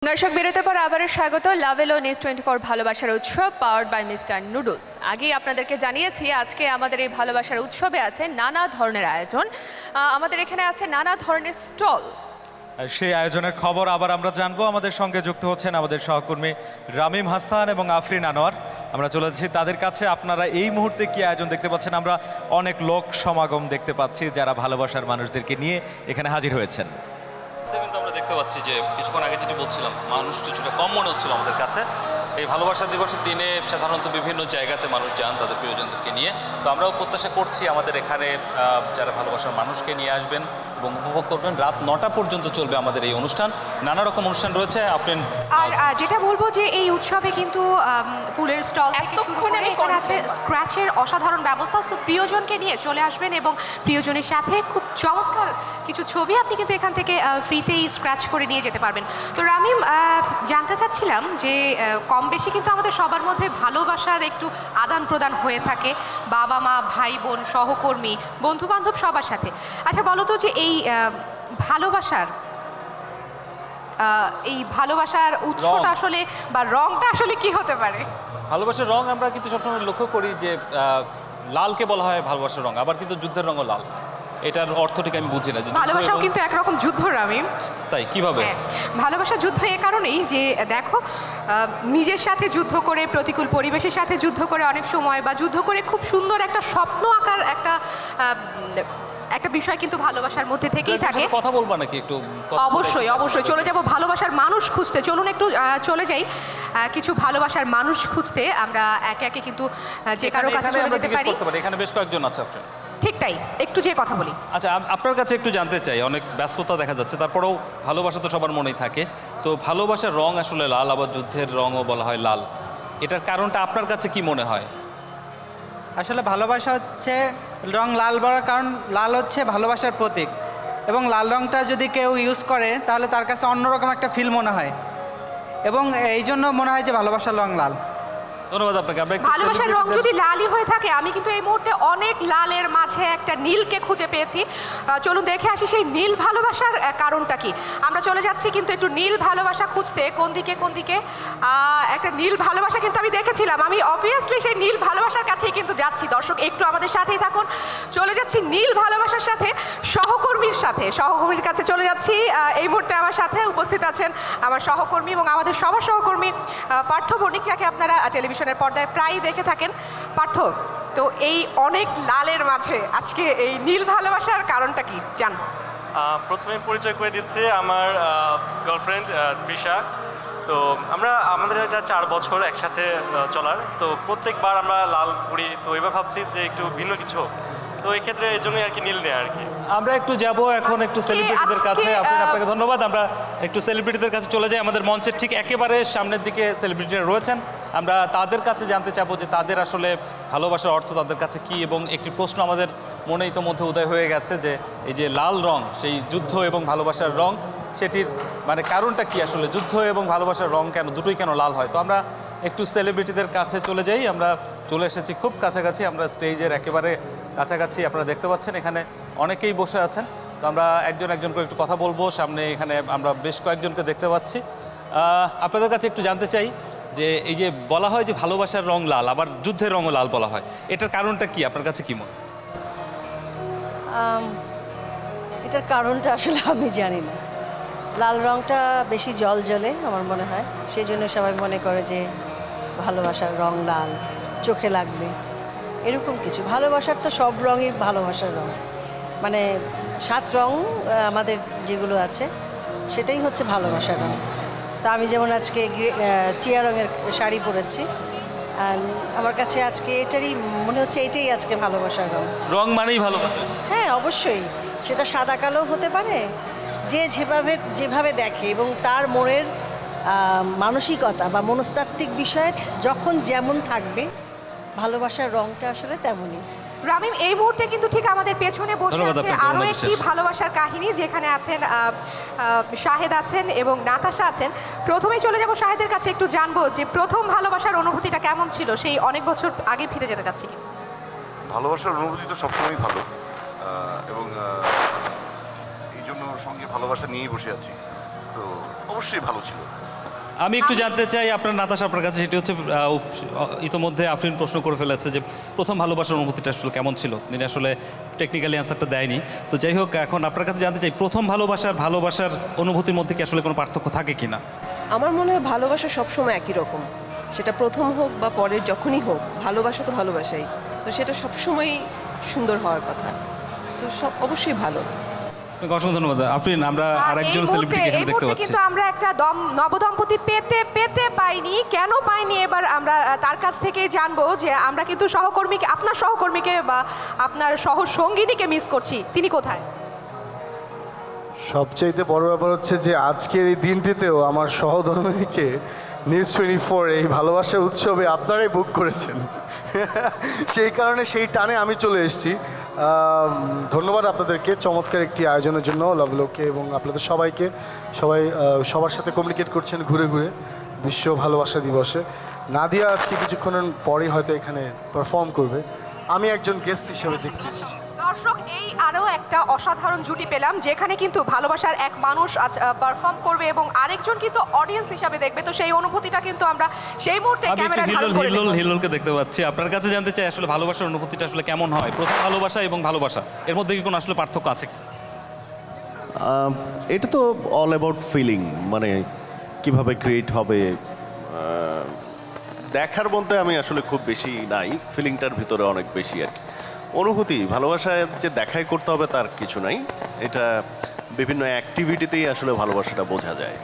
দর্শক বিরতির পর আবারও স্বাগত লাভেলো নিউজ 24 ভালোবাসার উৎসব পাওয়ার্ড বাই মিস্টার নুডলস। আগেই আপনাদেরকে জানিয়েছি আজকে আমাদের এই ভালোবাসার উৎসবে আছে নানা ধরনের আয়োজন। আমাদের এখানে আছে নানা ধরনের স্টল। সেই আয়োজনের খবর আবার আমরা জানবো। আমাদের সঙ্গে যুক্ত হচ্ছেন আমাদের সহকর্মী রামিম হাসান এবং আফরিন আনোয়ার। আমরা চলে যাচ্ছি তাদের কাছে। আপনারা এই মুহূর্তে কি আয়োজন দেখতে পাচ্ছেন? আমরা অনেক লোক সমাগম দেখতে পাচ্ছি যারা ভালোবাসার মানুষদেরকে নিয়ে এখানে হাজির হয়েছেন। কিন্তু আমরা দেখতে পাচ্ছি যে কিছুক্ষণ আগে যেটি বলছিলাম, মানুষ কিছুটা কম মনে হচ্ছিল আমাদের কাছে। এই ভালোবাসা দিবসের দিনে সাধারণত বিভিন্ন জায়গাতে মানুষ যান তাদের প্রিয়জনদেরকে নিয়ে। তো আমরাও প্রত্যাশা করছি আমাদের এখানে যারা ভালোবাসার মানুষকে নিয়ে আসবেন এবং উপভোগ করবেন। রাত 9টা পর্যন্ত চলবে আমাদের এই অনুষ্ঠান। নানা রকম অনুষ্ঠান রয়েছে আফরিন। আর যেটা বলবো যে এই উৎসবে কিন্তু ফুলের স্টল এতক্ষণ আমি আছে স্ক্র্যাচের অসাধারণ ব্যবস্থা। সো প্রিয়জনকে নিয়ে চলে আসবেন এবং প্রিয়জনের সাথে খুব চমৎকার কিছু ছবি আপনি কিন্তু এখান থেকে ফ্রিতেই স্ক্র্যাচ করে নিয়ে যেতে পারবেন। তো রামিম, জানতে চাচ্ছিলাম যে কম বেশি কিন্তু আমাদের সবার মধ্যে ভালোবাসার একটু আদান প্রদান হয়ে থাকে, বাবা মা, ভাই বোন, সহকর্মী, বন্ধু বান্ধব সবার সাথে। আচ্ছা বলো তো যে এই ভালোবাসার উৎসটা আসলে বা রংটা আসলে কি হতে পারে? ভালোবাসার রং আমরা কিন্তু সবসময় লক্ষ্য করি যে লালকে বলা হয় ভালোবাসার রং, আবার কিন্তু যুদ্ধের রঙও লাল। এটার অর্থ ঠিক আমি বুঝি না যে ভালোবাসাও কিন্তু একরকম যুদ্ধ, রামিম। তাই কিভাবে? ভালোবাসা যুদ্ধ এ কারণেই যে দেখো, নিজের সাথে যুদ্ধ করে, প্রতিকূল পরিবেশের সাথে যুদ্ধ করে অনেক সময়, বা যুদ্ধ করে খুব সুন্দর একটা স্বপ্ন আঁকার একটা বিষয় কিন্তু ভালোবাসার মধ্যে থেকেই থাকে। কথা বলবা নাকি একটু? অবশ্যই অবশ্যই চলে যাব ভালোবাসার মানুষ খুঁজতে। চলুন একটু চলে যাই কিছু ভালোবাসার মানুষ খুঁজতে। আমরা একে একে কিন্তু যে কারো কাছে চলে যেতে পারি। এখানে বেশ কয়েকজন আছে আপনার। ঠিক তাই, একটু যে কথা বলি। আচ্ছা, আপনার কাছে একটু জানতে চাই, অনেক ব্যস্ততা দেখা যাচ্ছে, তারপরেও ভালোবাসা তো সবার মনেই থাকে। তো ভালোবাসার রং আসলে লাল, আবার যুদ্ধের রঙও বলা হয় লাল। এটার কারণটা আপনার কাছে কি মনে হয়? আসলে ভালোবাসা হচ্ছে রং লাল বলার কারণ, লাল হচ্ছে ভালোবাসার প্রতীক, এবং লাল রংটা যদি কেউ ইউজ করে তাহলে তার কাছে অন্যরকম একটা ফিল মনে হয়, এবং এই জন্য মনে হয় যে ভালোবাসার রং লাল। ধন্যবাদ আপনাকে। ভালোবাসার রং যদি লালই হয়ে থাকে, আমি কিন্তু এই মুহূর্তে অনেক লালের মাঝে একটা নীলকে খুঁজে পেয়েছি। চলুন দেখে আসি সেই নীল ভালোবাসার কারণটা কি। আমরা চলে যাচ্ছি কিন্তু একটু নীল ভালোবাসা খুঁজতে। কোন দিকে একটা নীল ভালোবাসা কিন্তু আমি দেখেছিলাম। আমি অবভিয়াসলি সেই নীল ভালোবাসার কাছেই কিন্তু যাচ্ছি। দর্শক একটু আমাদের সাথেই থাকুন। চলে যাচ্ছি নীল ভালোবাসার সাথে সহকর্মীর কাছে চলে যাচ্ছি। এই মুহূর্তে আমার সাথে উপস্থিত আছেন আমার সহকর্মী এবং আমাদের সবার সহকর্মী পার্থ বণিক, যাকে আপনারা টেলিভিশনের পর্দায় প্রায়ই দেখে থাকেন। পার্থ, তো এই অনেক লালের মাঝে আজকে এই নীল ভালোবাসার কারণটা কি জান? প্রথমে পরিচয় করে দিচ্ছি আমার গার্লফ্রেন্ড তৃষা। তো আমাদের এটা 4 বছর একসাথে চলার। তো প্রত্যেকবার আমরা লাল করি, তো এবার ভাবছি যে একটু ভিন্ন কিছু হোক। তো এই ক্ষেত্রে এই জন্যই আর কি নীল নেয় আর কি। আমরা একটু যাব এখন একটু সেলিব্রিটিদের কাছে। আপনাকে ধন্যবাদ। আমরা একটু সেলিব্রিটিদের কাছে চলে যাই। আমাদের মঞ্চের ঠিক একেবারে সামনের দিকে সেলিব্রিটিরা রয়েছেন। আমরা তাদের কাছে জানতে চাবো যে তাদের আসলে ভালোবাসার অর্থ তাদের কাছে কি। এবং একটি প্রশ্ন আমাদের মনে ইতোমধ্যে উদয় হয়ে গেছে যে এই যে লাল রং, সেই যুদ্ধ এবং ভালোবাসার রং, সেটির মানে কারণটা কি আসলে? যুদ্ধ এবং ভালোবাসার রং কেন, দুটোই কেন লাল হয়? তো আমরা একটু সেলিব্রিটিদের কাছে চলে যাই। আমরা চলে এসেছি খুব কাছাকাছি, আমরা স্টেজের একেবারে কাছাকাছি। আপনারা দেখতে পাচ্ছেন এখানে অনেকেই বসে আছেন। তো আমরা একজন করে একটু কথা বলবো। সামনে এখানে আমরা বেশ কয়েকজনকে দেখতে পাচ্ছি। আপনাদের কাছে একটু জানতে চাই যে এই যে বলা হয় যে ভালোবাসার রং লাল, আবার যুদ্ধের রঙও লাল বলা হয়, এটার কারণটা কি আপনার কাছে কি মনে? এটার কারণটা আসলে আমি জানি না। লাল রংটা বেশি জ্বলে আমার মনে হয়, সেই জন্য সবাই মনে করে যে ভালোবাসার রং লাল, চোখে লাগবে এরকম কিছু। ভালোবাসার তো সব রঙই ভালোবাসার রং, মানে 7 রং আমাদের যেগুলো আছে সেটাই হচ্ছে ভালোবাসার রং। তো আমি যেমন আজকে টিয়া রঙের শাড়ি পরেছি, আমার কাছে আজকে এটারই মনে হচ্ছে এটাই আজকে ভালোবাসার রং। রং মানেই ভালোবাসা? হ্যাঁ অবশ্যই, সেটা সাদা কালো হতে পারে, যে যেভাবে দেখে এবং তার মনের মানসিকতা বা মনস্তাত্ত্বিক বিষয়ে যখন যেমন থাকবে, ভালোবাসার রংটা আসলে তেমনই। রামিম, এই মুহূর্তে কিন্তু ঠিক আমাদের পেছনে বসে আছে আরও একটি ভালোবাসার কাহিনী, যেখানে আছেন শাহেদ আছেন এবং নাতাশা আছেন। প্রথমেই চলে যাব শাহেদের কাছে, একটু জানবো যে প্রথম ভালোবাসার অনুভূতিটা কেমন ছিল। সেই অনেক বছর আগে ফিরে যেতে চাচ্ছি। ভালোবাসার অনুভূতি তো সবসময়ই ভালো, এবং এই জন্য সঙ্গে ভালোবাসা নিয়েই বসে আছি। তো অবশ্যই ভালো ছিল। আমি একটু জানতে চাই আপনার নাতাশা আপনার কাছে, সেটি হচ্ছে ইতোমধ্যে আফরিন প্রশ্ন করে ফেলেছে যে প্রথম ভালোবাসার অনুভূতিটা আসলে কেমন ছিল। তিনি আসলে টেকনিক্যালি অ্যান্সারটা দেয়নি। তো যাই হোক, এখন আপনার কাছে জানতে চাই প্রথম ভালোবাসার অনুভূতির মধ্যে কি আসলে কোনো পার্থক্য থাকে কি না? আমার মনে হয় ভালোবাসা সবসময় একই রকম, সেটা প্রথম হোক বা পরের যখনই হোক, ভালোবাসা তো ভালোবাসাই। তো সেটা সবসময়ই সুন্দর হওয়ার কথা। তো সব অবশ্যই ভালো। আপনাকে অসংখ্য ধন্যবাদ আফরিন। আমরা আরেকজন সেলিব্রিটি এখানে দেখতে পাচ্ছি। কিন্তু আমরা একটা নবদম্পতি পেতে পাইনি। কেন পাইনি এবার আমরা তার কাছ থেকেই জানবো, যে আমরা কিন্তু আপনার সহকর্মীকে বা আপনার সহসঙ্গিনীকে মিস করছি। তিনি কোথায়? সবচাইতে বড় ব্যাপার হচ্ছে যে আজকের এই দিনটিতেও আমার সহধর্মিণীকে নিউজ 24 এই ভালোবাসার উৎসবে আপনারাই বুক করেছেন। সেই কারণে সেই টানে আমি চলে এসেছি। ধন্যবাদ আপনাদেরকে চমৎকার একটি আয়োজনের জন্য, লাভলোকে এবং আপনাদের সবার সাথে কমিউনিকেট করছেন ঘুরে ঘুরে বিশ্ব ভালোবাসা দিবসে। নাদিয়া আজকে কিছুক্ষণের পরেই হয়তো এখানে পারফর্ম করবে, আমি একজন গেস্ট হিসেবে দেখতে এসেছি। দর্শক, এই আরও একটা অসাধারণ জুটি পেলাম, যেখানে কিন্তু ভালোবাসার এক মানুষ আজ পারফর্ম করবে এবং আরেকজন কিন্তু অডিয়েন্স হিসাবে দেখবে। তো সেই অনুভূতিটা কিন্তু আমরা সেই মুহূর্তে আমি ক্যামেরা একটু ধারণ করে দেখব। হিলোলকে দেখতে পাচ্ছি। আপনার কাছে জানতে চাই আসলে ভালোবাসার অনুভূতিটা আসলে কেমন হয়, প্রথম ভালোবাসা এবং ভালোবাসা এর মধ্যে কি কোনো আসলে পার্থক্য আছে? এটা তো অল অ্যাবাউট ফিলিং, মানে কিভাবে ক্রিয়েট হবে দেখার মধ্যে আমি আসলে খুব বেশি নাই, ফিলিংটার ভিতরে অনেক বেশি আর কি। অনুভূতি ভালোবাসায় যে দেখাই করতে হবে তার কিছু নাই, এটা বিভিন্ন অ্যাক্টিভিটিতেই আসলে ভালোবাসাটা বোঝা যায়।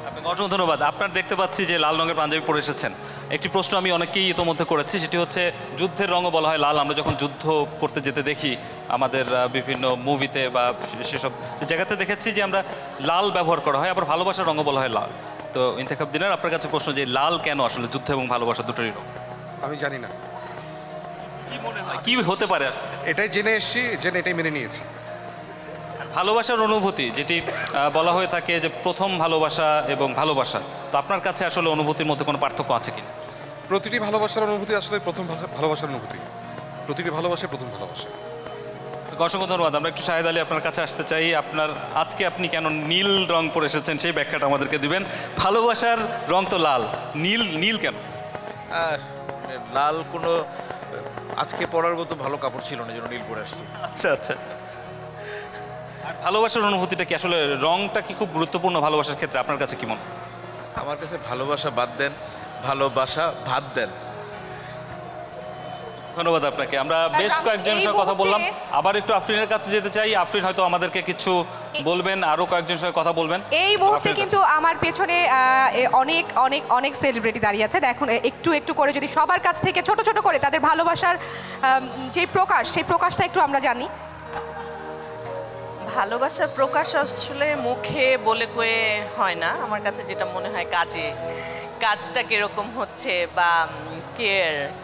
আপনাকে অসংখ্য ধন্যবাদ। আপনার দেখতে পাচ্ছি যে লাল রঙের পাঞ্জাবি পরে এসেছেন। একটি প্রশ্ন আমি অনেকেই ইতোমধ্যে করেছি, সেটি হচ্ছে যুদ্ধের রঙও বলা হয় লাল। আমরা যখন যুদ্ধ করতে যেতে দেখি আমাদের বিভিন্ন মুভিতে বা সেসব জায়গাতে দেখেছি যে আমরা লাল ব্যবহার করা হয়, আবার ভালোবাসার রঙও বলা হয় লাল। তো ইন্তেখাব দিনের আপনার কাছে প্রশ্ন যে লাল কেন আসলে যুদ্ধ এবং ভালোবাসা দুটোরই রঙ? আমি জানি না, কি মনে হয় কি হতে পারে আসলে? এটাই জেনে এসেছি, জেনে এটাই মেনে নিয়েছি। ভালোবাসার অনুভূতি যেটি বলা হয়ে থাকে যে প্রথম ভালোবাসা এবং ভালোবাসা, তো আপনার কাছে আসলে অনুভূতির মধ্যে কোনো পার্থক্য আছে কি? প্রতিটি ভালোবাসার অনুভূতি আসলে প্রথম ভালোবাসার অনুভূতি, প্রতিটি ভালোবাসা প্রথম ভালোবাসা। অসংখ্য ধন্যবাদ। আমরা একটু শাহেদ আলী আপনার কাছে আসতে চাই। আজকে আপনি কেন নীল রং পরে এসেছেন সেই ব্যাখ্যাটা আমাদেরকে দিবেন। ভালোবাসার রং তো লাল, নীল কেন? লাল কোনো আজকে পরার মতো ভালো কাপড় ছিল না, জন্য নীল পরে আসছি। আচ্ছা আচ্ছা। আর ভালোবাসার অনুভূতিটা কি আসলে, রংটা কি খুব গুরুত্বপূর্ণ ভালোবাসার ক্ষেত্রে আপনার কাছে কি মনে হয়? আমার কাছে ভালোবাসা বাদ দেন, ভালোবাসা ভাত দেন। ধন্যবাদ আপনাকে। আমরা বেশ কয়েকজনের সঙ্গে কথা বললাম, আবার একটু আফরিনের কাছে যেতে চাই। আফরিন হয়তো আমাদেরকে কিছু বলবেন, আরও কয়েকজনের সঙ্গে কথা বলবেন। এই মুহূর্তে কিন্তু আমার পেছনে অনেক অনেক অনেক সেলিব্রিটি দাঁড়িয়ে আছে। দেখুন, একটু একটু করে যদি সবার কাছ থেকে ছোট ছোট করে তাদের ভালোবাসার যে প্রকাশ, সেই প্রকাশটা একটু আমরা জানি। ভালোবাসার প্রকাশ আসলে মুখে বলে কয়ে হয় না, আমার কাছে যেটা মনে হয় কাজটা কিরকম হচ্ছে বা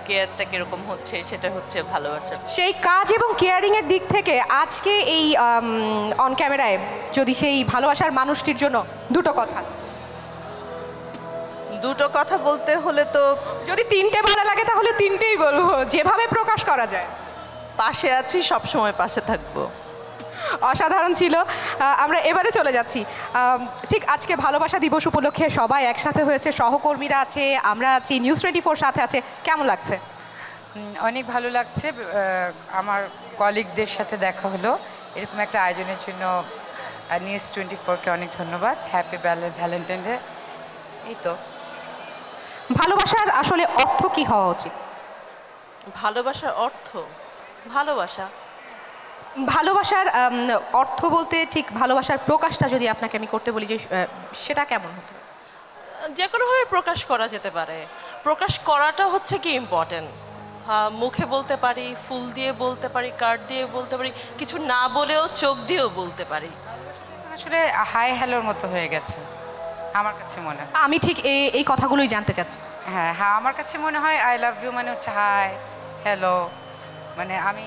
কেয়ারটা কিরকম হচ্ছে, সেটা হচ্ছে ভালোবাসা। সেই কাজ এবং কেয়ারিং এর দিক থেকে আজকে এই অন ক্যামেরায় যদি সেই ভালোবাসার মানুষটির জন্য দুটো কথা বলতে হলে তো যদি তিনটে ভালো লাগে তাহলে তিনটেই বলবো, যেভাবে প্রকাশ করা যায়। পাশে আছি, সব সময় পাশে থাকবো। অসাধারণ ছিল। আমরা এবারে চলে যাচ্ছি। ঠিক আজকে ভালোবাসা দিবস উপলক্ষে সবাই একসাথে হয়েছে, সহকর্মীরা আছে, আমরা আছি, নিউজ 24 সাথে আছে। কেমন লাগছে? অনেক ভালো লাগছে। আমার কলিগদের সাথে দেখা হলো, এরকম একটা আয়োজনের জন্য নিউজ 24-কে অনেক ধন্যবাদ। Happy Valentine day. এই তো। ভালোবাসার আসলে অর্থ কি হওয়া উচিত? ভালোবাসার অর্থ ভালোবাসার অর্থ বলতে ঠিক ভালোবাসার প্রকাশটা যদি আপনাকে আমি করতে বলি, যে সেটা কেমন হতো? যে কোনোভাবে প্রকাশ করা যেতে পারে। প্রকাশ করাটা হচ্ছে কি ইম্পর্টেন্ট। মুখে বলতে পারি, ফুল দিয়ে বলতে পারি, কার্ড দিয়ে বলতে পারি, কিছু না বলেও চোখ দিয়েও বলতে পারি। আসলে হাই হ্যালোর মতো হয়ে গেছে আমার কাছে মনে হয়। আমি ঠিক এই কথাগুলোই জানতে চাচ্ছি। হ্যাঁ, আমার কাছে মনে হয় আই লাভ ইউ মানে হচ্ছে হাই হ্যালো, মানে আমি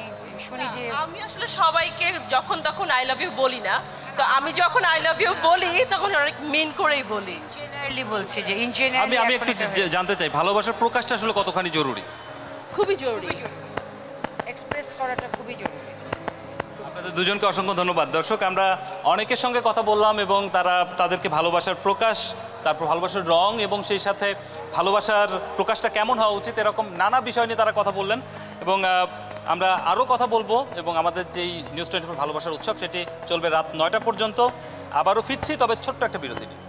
শুনি যে আমি আসলে সবাইকে যখন তখন আই লাভ ইউ বলি না, তো আমি যখন আই লাভ ইউ বলি তখন অনেক মিন করেই বলি। জেনারেলি বলছি যে ইন জেনারেলি। আমি একটু জানতে চাই ভালোবাসার প্রকাশটা আসলে কতখানি জরুরি? খুবই জরুরি। এক্সপ্রেস করাটা খুবই জরুরি। আপনাদের দুজনকে অসংখ্য ধন্যবাদ। দর্শক, আমরা অনেকের সঙ্গে কথা বললাম এবং তাদেরকে ভালোবাসার প্রকাশ তারপর ভালোবাসার রং এবং সেই সাথে ভালোবাসার প্রকাশটা কেমন হওয়া উচিত, এরকম নানা বিষয় নিয়ে তারা কথা বললেন। এবং আমরা আরও কথা বলবো এবং আমাদের যেই নিউজ 24 ভালোবাসার উৎসব সেটি চলবে রাত 9টা পর্যন্ত। আবারও ফিরছি, তবে ছোট্ট একটা বিরতি নিয়ে।